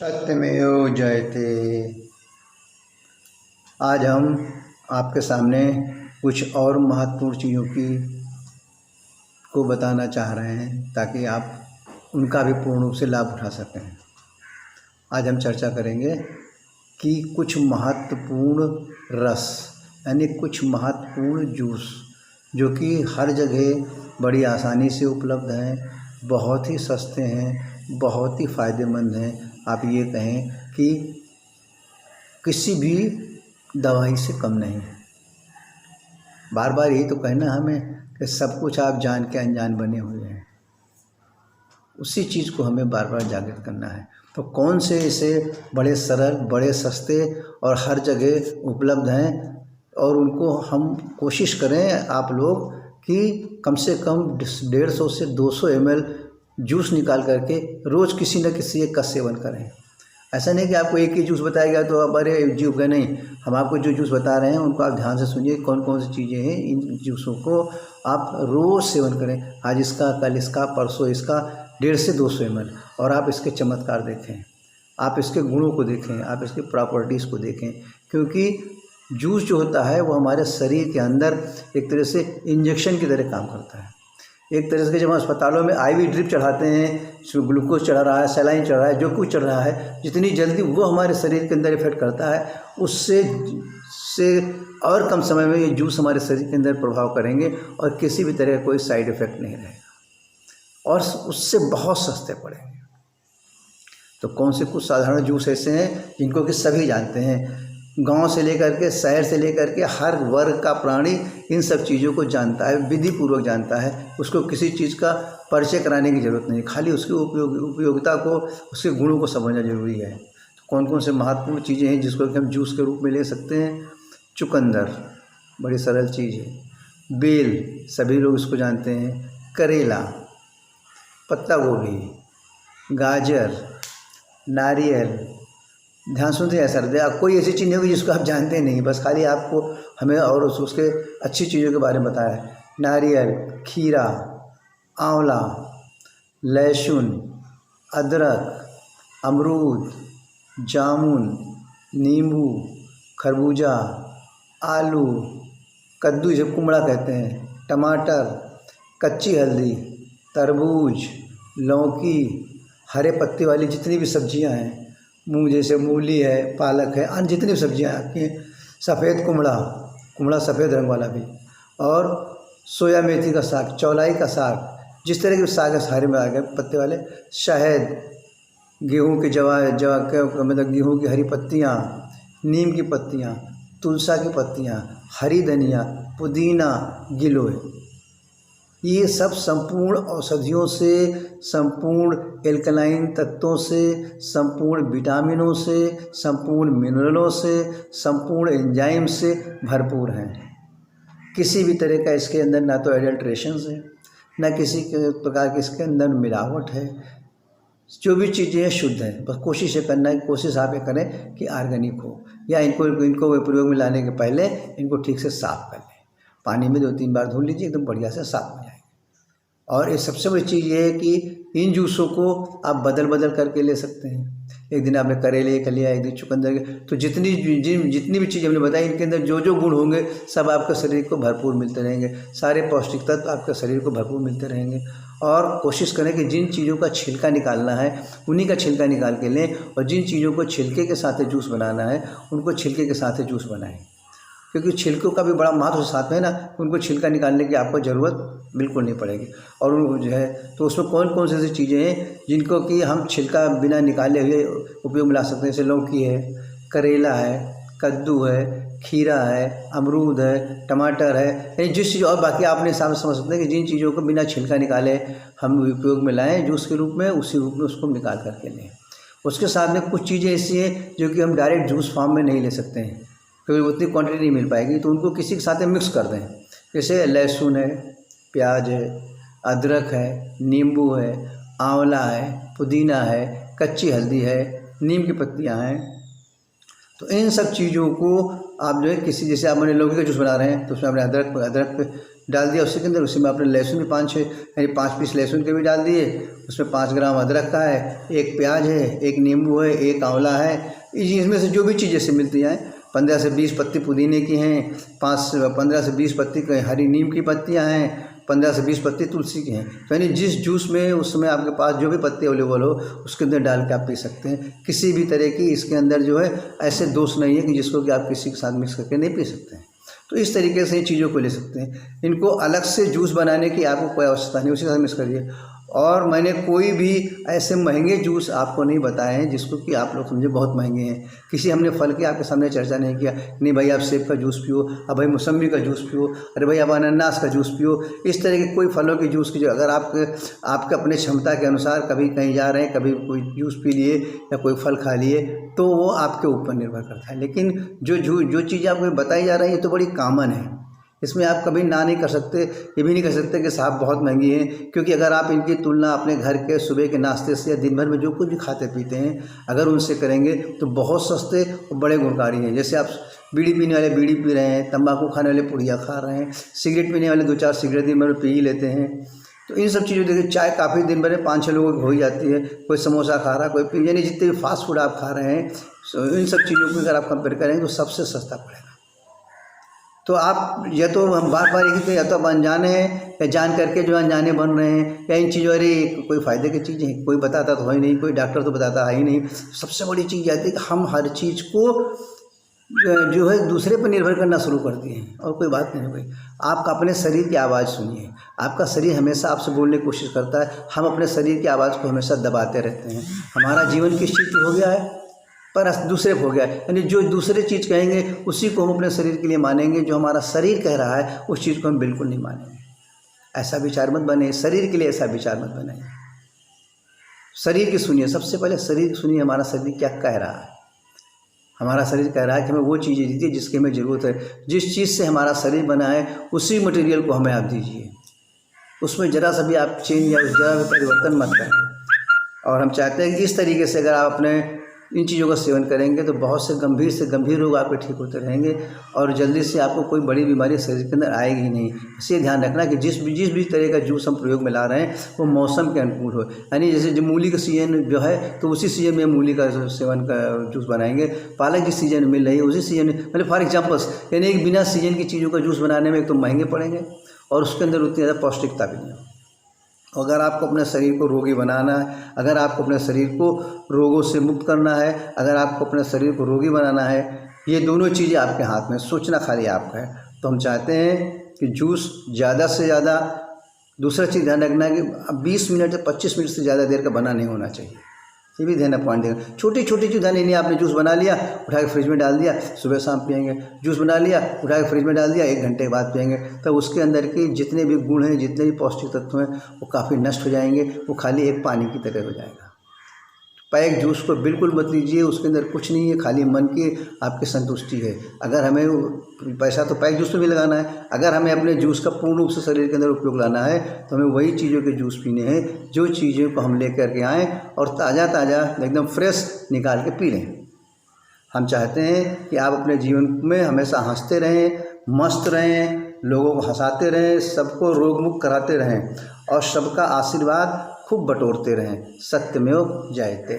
सत्यमेव जयते। आज हम आपके सामने कुछ और महत्वपूर्ण चीज़ों को बताना चाह रहे हैं ताकि आप उनका भी पूर्ण रूप से लाभ उठा सकें। आज हम चर्चा करेंगे कि कुछ महत्वपूर्ण रस यानी कुछ महत्वपूर्ण जूस जो कि हर जगह बड़ी आसानी से उपलब्ध हैं, बहुत ही सस्ते हैं, बहुत ही फ़ायदेमंद हैं। आप ये कहें कि किसी भी दवाई से कम नहीं। बार बार यही तो कहना हमें कि सब कुछ आप जान के अनजान बने हुए हैं। उसी चीज़ को हमें बार बार जागृत करना है। तो कौन से ऐसे बड़े सरल, बड़े सस्ते और हर जगह उपलब्ध हैं और उनको हम कोशिश करें आप लोग कि कम से कम 150 से 200 ml जूस निकाल करके रोज़ किसी न किसी एक का सेवन करें। ऐसा नहीं कि आपको एक ही जूस बताया गया तो आप अरे जीव गए, नहीं। हम आपको जो जूस बता रहे हैं उनको आप ध्यान से सुनिए, कौन कौन सी चीज़ें हैं। इन जूसों को आप रोज़ सेवन करें, आज इसका, कल इसका, परसों इसका, 150 से 200 ml। और आप इसके चमत्कार देखें, आप इसके गुणों को देखें, आप इसके प्रॉपर्टीज़ को देखें। क्योंकि जूस जो होता है वो हमारे शरीर के अंदर एक तरह से इंजेक्शन की तरह काम करता है। एक तरह से जब हम अस्पतालों में आईवी ड्रिप चढ़ाते हैं, ग्लूकोज चढ़ा रहा है, सलाइन चढ़ रहा है, जो कुछ चढ़ रहा है, जितनी जल्दी वो हमारे शरीर के अंदर इफेक्ट करता है उससे और कम समय में ये जूस हमारे शरीर के अंदर प्रभाव करेंगे और किसी भी तरह का कोई साइड इफ़ेक्ट नहीं रहेगा और उससे बहुत सस्ते पड़ेंगे। तो कौन से कुछ साधारण जूस ऐसे हैं जिनको कि सभी जानते हैं, गांव से लेकर के, शहर से लेकर के हर वर्ग का प्राणी इन सब चीज़ों को जानता है, विधि पूर्वक जानता है। उसको किसी चीज़ का परिचय कराने की ज़रूरत नहीं, खाली उसकी उपयोगिता को, उसके गुणों को समझना जरूरी है। तो कौन कौन से महत्वपूर्ण चीज़ें हैं जिसको कि हम जूस के रूप में ले सकते हैं। चुकंदर बड़ी सरल चीज़ है, बेल सभी लोग इसको जानते हैं, करेला, पत्ता गोभी, गाजर, नारियल। ध्यान सुनते हैं सर, कोई ऐसी चीज़ नहीं होगी जिसको आप जानते नहीं, बस खाली आपको हमें और उसके अच्छी चीज़ों के बारे में बताया है। नारियल, खीरा, आंवला, लहसुन, अदरक, अमरूद, जामुन, नींबू, खरबूजा, आलू, कद्दू जिसे कुमड़ा कहते हैं, टमाटर, कच्ची हल्दी, तरबूज, लौकी, हरे पत्ते वाली जितनी भी सब्जियां हैं, मूंग जैसे मूली है, पालक है, अन्य जितनी भी सब्जियां आपकी, सफ़ेद कुमड़ा सफ़ेद रंग वाला भी, और सोया मेथी का साग, चौलाई का साग, जिस तरह के साग है सारे में आ गए पत्ते वाले। शहद, गेहूं की जवा मतलब गेहूं की हरी पत्तियाँ, नीम की पत्तियाँ, तुलसा की पत्तियाँ, हरी धनिया, पुदीना, गिलोय, ये सब संपूर्ण औषधियों से, संपूर्ण एल्कलाइन तत्वों से, संपूर्ण विटामिनों से, संपूर्ण मिनरलों से, संपूर्ण एंजाइम से भरपूर हैं। किसी भी तरह का इसके अंदर ना तो एडल्ट्रेशन है, ना किसी प्रकार की इसके अंदर मिलावट है। जो भी चीज़ें हैं शुद्ध हैं। बस कोशिश ये करना है, कोशिश आप ये करें कि ऑर्गेनिक हो, या इनको प्रयोग में लाने के पहले इनको ठीक से साफ़ कर लें, पानी में 2-3 बार धुल लीजिए, एकदम बढ़िया से साफ़ हो जाएंगे। और ये सबसे बड़ी चीज़ ये है कि इन जूसों को आप बदल बदल करके ले सकते हैं। एक दिन आपने करेले का लिया, एक दिन चुकंदर के, तो जितनी भी चीज़ हमने बताई इनके अंदर जो जो गुण होंगे सब आपके शरीर को भरपूर मिलते रहेंगे, सारे पौष्टिक तत्व आपके शरीर को भरपूर मिलते रहेंगे। और कोशिश करें कि जिन चीज़ों का छिलका निकालना है उन्हीं का छिलका निकाल के लें, और जिन चीज़ों को छिलके के साथ जूस बनाना है उनको छिलके के साथ जूस बनाएं। क्योंकि छिलकों का भी बड़ा महत्व साथ में ना, उनको छिलका निकालने की आपको ज़रूरत बिल्कुल नहीं पड़ेगी। और उनको जो है तो उसमें कौन कौन सी ऐसी चीज़ें हैं जिनको कि हम छिलका बिना निकाले हुए उपयोग में ला सकते हैं। जैसे लौकी है, करेला है, कद्दू है, खीरा है, अमरूद है, टमाटर है, यानी जिस चीज़, और बाकी आपने सामने समझ सकते हैं कि जिन चीज़ों को बिना छिलका निकाले हम उपयोग में लाएँ जूस के रूप में, उसी रूप में उसको निकाल करके लें। उसके साथ में कुछ चीज़ें ऐसी हैं जो कि हम डायरेक्ट जूस फॉर्म में नहीं ले सकते हैं क्योंकि उतनी क्वांटिटी नहीं मिल पाएगी, तो उनको किसी के साथ मिक्स कर दें। जैसे लहसुन है, प्याज है, अदरक है, नींबू है, आंवला है, पुदीना है, कच्ची हल्दी है, नीम की पत्तियां हैं। तो इन सब चीज़ों को आप जो है किसी, जैसे आप मैंने लौकी का जूस बना रहे हैं तो उसमें आपने अदरक डाल दिया उसी के अंदर। उसी में आपने लहसुन भी 5-6 यानी 5 पीस लहसुन के भी डाल दिए। उसमें 5 ग्राम अदरक का है, 1 प्याज है, 1 नींबू है, 1 आंवला है। इसमें से जो भी चीज़ जैसे मिलती हैं, 15 से 20 पत्ती पुदीने की हैं, 15 से 20 पत्ती हरी नीम की पत्तियाँ हैं, 15 से 20 पत्ती तुलसी की हैं। तो यानी जिस जूस में उस समय आपके पास जो भी पत्ती अवेलेबल हो उसके अंदर डाल के आप पी सकते हैं। किसी भी तरह की इसके अंदर जो है ऐसे दोष नहीं है कि जिसको कि आप किसी के साथ मिक्स करके नहीं पी सकते हैं। तो इस तरीके से इन चीज़ों को ले सकते हैं। इनको अलग से जूस बनाने की आपको कोई आवश्यकता नहीं, उसी के साथ मिक्स करिए। और मैंने कोई भी ऐसे महंगे जूस आपको नहीं बताए हैं जिसको कि आप लोग समझे बहुत महंगे हैं। किसी हमने फल की आपके सामने चर्चा नहीं किया, नहीं भाई आप सेब का जूस पियो, अब भाई मौसम्बी का जूस पियो, अरे भाई आप अनानास का जूस पियो। इस तरह के कोई फलों के जूस की जो अगर आपके अपने क्षमता के अनुसार कभी कहीं जा रहे हैं, कभी कोई जूस पी लिए या कोई फल खा लिए, तो वो आपके ऊपर निर्भर करता है। लेकिन जो चीज़ें आपको बताई जा रही है तो बड़ी कॉमन है, इसमें आप कभी ना नहीं कर सकते। ये भी नहीं कर सकते कि साहब बहुत महंगी है, क्योंकि अगर आप इनकी तुलना अपने घर के सुबह के नाश्ते से या दिन भर में जो कुछ भी खाते पीते हैं अगर उनसे करेंगे तो बहुत सस्ते और बड़े गुणकारी हैं। जैसे आप बीड़ी पीने वाले बीड़ी पी रहे हैं, तंबाकू खाने वाले पुड़िया खा रहे हैं, सिगरेट पीने वाले 2-4 सिगरेट दिन भर में पी ही लेते हैं। तो इन सब चीज़ों देखिए, चाय काफ़ी दिन भर में 5-6 लोगों की हो ही जाती है। कोई समोसा खा रहा है, कोई पी, यानी जितने भी फास्ट फूड आप खा रहे हैं इन सब चीज़ों को अगर आप कंपेयर करेंगे तो सबसे सस्ता पड़ेगा। तो आप या तो हम बार एक ही, या तो आप अनजाने हैं या जान करके जो अनजाने बन रहे हैं, या इन चीज़ों अरे कोई फ़ायदे की चीज़ है, कोई बताता तो है ही नहीं, कोई डॉक्टर तो बताता है ही नहीं। सबसे बड़ी चीज़ आती है कि हम हर चीज़ को जो है दूसरे पर निर्भर करना शुरू कर दिए हैं। और कोई बात नहीं है भाई, आप अपने शरीर की आवाज़ सुनिए। आपका शरीर हमेशा आपसे बोलने की कोशिश करता है, हम अपने शरीर की आवाज़ को हमेशा दबाते रहते हैं। हमारा जीवन किस चीज़ हो गया है, पर दूसरे हो गया है। यानी जो दूसरे चीज़ कहेंगे उसी को हम अपने शरीर के लिए मानेंगे, जो हमारा शरीर कह रहा है उस चीज़ को हम बिल्कुल नहीं मानेंगे। ऐसा विचार मत बने, शरीर के लिए ऐसा विचार मत बने। शरीर की सुनिए, सबसे पहले शरीर सुनिए, हमारा शरीर क्या कह रहा है। हमारा शरीर कह रहा है कि हमें वो चीज़ें दीजिए जिसकी हमें ज़रूरत है। जिस चीज़ से हमारा शरीर बना है उसी मटेरियल को हमें आप दीजिए, उसमें ज़रा सा भी आप चेंज या ज़रा भी परिवर्तन मत करें। और हम चाहते हैं कि इस तरीके से अगर आप अपने इन चीज़ों का सेवन करेंगे तो बहुत से गंभीर रोग आपके ठीक होते रहेंगे और जल्दी से आपको कोई बड़ी बीमारी शरीर के अंदर आएगी ही नहीं। इसलिए ध्यान रखना कि जिस भी तरह का जूस हम प्रयोग में ला रहे हैं वो मौसम के अनुकूल हो। यानी जैसे जो मूली का सीजन जो है तो उसी सीजन में मूली का सेवन का जूस बनाएंगे। पालक जिस सीजन में मिल रही है उसी सीजन में, मतलब फॉर एग्जाम्पल्स, यानी कि बिना सीजन की चीज़ों का जूस बनाने में एक तो महंगे पड़ेंगे और उसके अंदर उतनी ज़्यादा पौष्टिकता भी नहीं हो। अगर आपको अपने शरीर को रोगी बनाना है, अगर आपको अपने शरीर को रोगों से मुक्त करना है, अगर आपको अपने शरीर को रोगी बनाना है, ये दोनों चीज़ें आपके हाथ में, सोचना खाली आपका है। तो हम चाहते हैं कि जूस ज़्यादा से ज़्यादा, दूसरा चीज़ ध्यान रखना है कि 20 मिनट या 25 मिनट से ज़्यादा देर का बना नहीं होना चाहिए। ये भी ध्यान पॉइंट देगा। छोटी चीज़ नहीं, आपने जूस बना लिया, उठा के फ्रिज में डाल दिया, सुबह शाम पिएंगे। जूस बना लिया, उठा के फ्रिज में डाल दिया, 1 घंटे के बाद पिएंगे। तब उसके अंदर के जितने भी गुण हैं, जितने भी पौष्टिक तत्व हैं वो काफ़ी नष्ट हो जाएंगे, वो खाली एक पानी की तरह हो जाएगा। पैक जूस को बिल्कुल मत लीजिए, उसके अंदर कुछ नहीं है, खाली मन की आपकी संतुष्टि है। अगर हमें पैसा तो पैक जूस में भी लगाना है, अगर हमें अपने जूस का पूर्ण रूप से शरीर के अंदर उपयोग लाना है तो हमें वही चीज़ों के जूस पीने हैं जो चीज़ों को हम लेकर के आएँ और ताज़ा एकदम फ्रेश निकाल के पी लें। हम चाहते हैं कि आप अपने जीवन में हमेशा हंसते रहें, मस्त रहें, लोगों को हंसाते रहें, सबको रोगमुक्त कराते रहें और सबका आशीर्वाद खूब बटोरते रहें। सत्यमेव जयते।